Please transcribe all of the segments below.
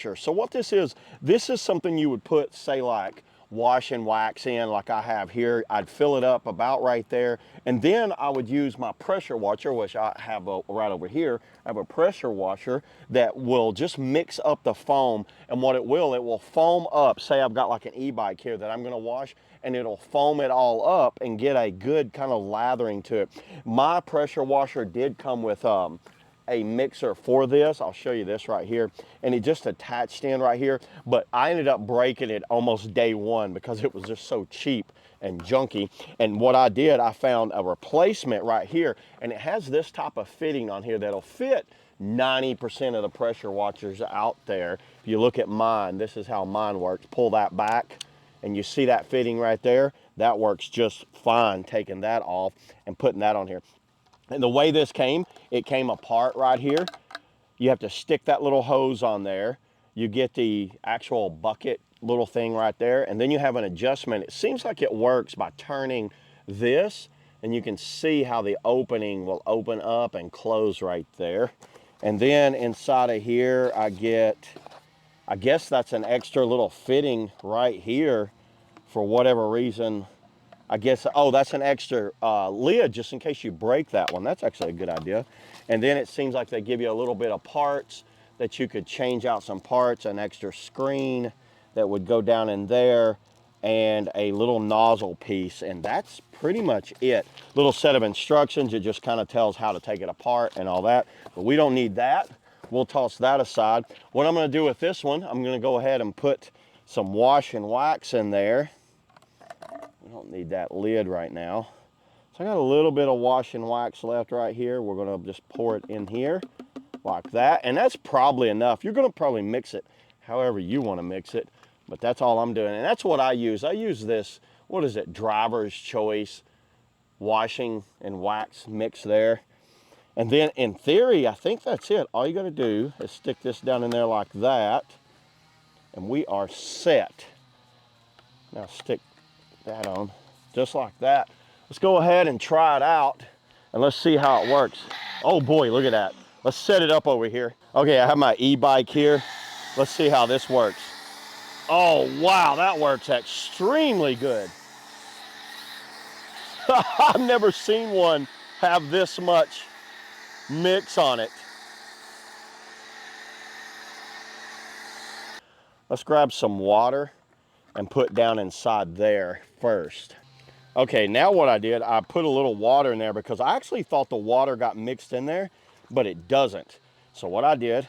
Sure. So what this is something you would put, say, like wash and wax in, like I have here. I'd fill it up about right there, and then I would use my pressure washer, which I have right over here. I have a pressure washer that will just mix up the foam, and what it will foam up. Say I've got like an e-bike here that I'm going to wash, and it'll foam it all up and get a good kind of lathering to it. My pressure washer did come with a mixer for this. I'll show you this right here, and it just attached in right here, but I ended up breaking it almost day one because it was just so cheap and junky. And what I did, I found a replacement right here, and it has this type of fitting on here that'll fit 90% of the pressure washers out there. If you look at mine, this is how mine works. Pull that back, and you see that fitting right there? That works just fine, taking that off and putting that on here. And the way this came, it came apart right here. You have to stick that little hose on there. You get the actual bucket little thing right there, and then you have an adjustment. It seems like it works by turning this, and you can see how the opening will open up and close right there. And then inside of here, I guess that's an extra little fitting right here for whatever reason. I guess, oh, that's an extra lid just in case you break that one. That's actually a good idea. And then it seems like they give you a little bit of parts that you could change out some parts, an extra screen that would go down in there, and a little nozzle piece. And that's pretty much it. Little set of instructions. It just kind of tells how to take it apart and all that. But we don't need that. We'll toss that aside. What I'm going to do with this one, I'm going to go ahead and put some wash and wax in there. We don't need that lid right now. So I got a little bit of wash and wax left right here. We're gonna just pour it in here like that. And that's probably enough. You're gonna probably mix it however you wanna mix it, but that's all I'm doing. And that's what I use. I use this, what is it, Driver's Choice washing and wax mix there. And then in theory, I think that's it. All you gotta do is stick this down in there like that, and we are set. Now stick that on just like that. Let's go ahead and try it out, and let's see how it works. Oh boy, look at that. Let's set it up over here. Okay, I have my e-bike here. Let's see how this works. Oh wow, that works extremely good. I've never seen one have this much mix on it. Let's grab some water and put down inside there first. Okay, now what I did, I put a little water in there because I actually thought the water got mixed in there, but it doesn't. So what I did,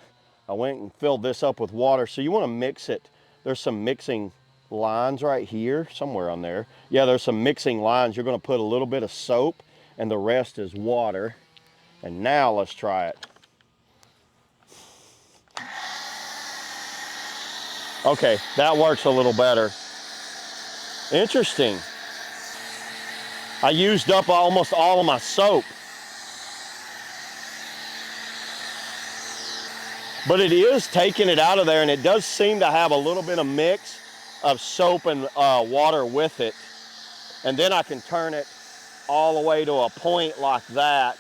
I went and filled this up with water. So you want to mix it. There's some mixing lines right here, somewhere on there. Yeah, there's some mixing lines. You're going to put a little bit of soap, and the rest is water. And now let's try it. Okay, that works a little better. Interesting. I used up almost all of my soap. But it is taking it out of there, and it does seem to have a little bit of mix of soap and water with it. And then I can turn it all the way to a point like that.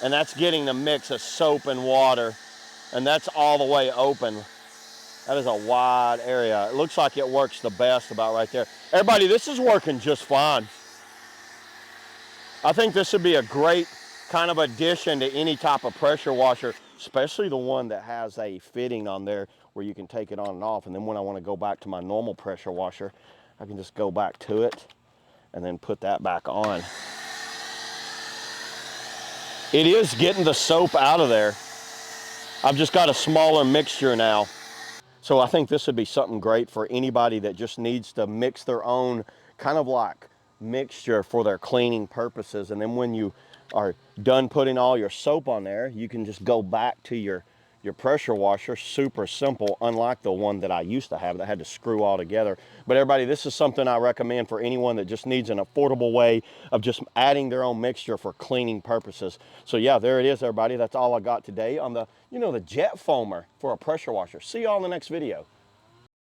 And that's getting the mix of soap and water. And that's all the way open. That is a wide area. It looks like it works the best about right there. Everybody, this is working just fine. I think this would be a great kind of addition to any type of pressure washer, especially the one that has a fitting on there where you can take it on and off. And then when I want to go back to my normal pressure washer, I can just go back to it and then put that back on. It is getting the soap out of there. I've just got a smaller mixture now. So I think this would be something great for anybody that just needs to mix their own kind of like mixture for their cleaning purposes. And then when you are done putting all your soap on there, you can just go back to your pressure washer. Super simple, unlike the one that I used to have that had to screw all together. But everybody, this is something I recommend for anyone that just needs an affordable way of just adding their own mixture for cleaning purposes. So yeah, there it is, everybody. That's all I got today on the, the jet foamer for a pressure washer. See you all in the next video.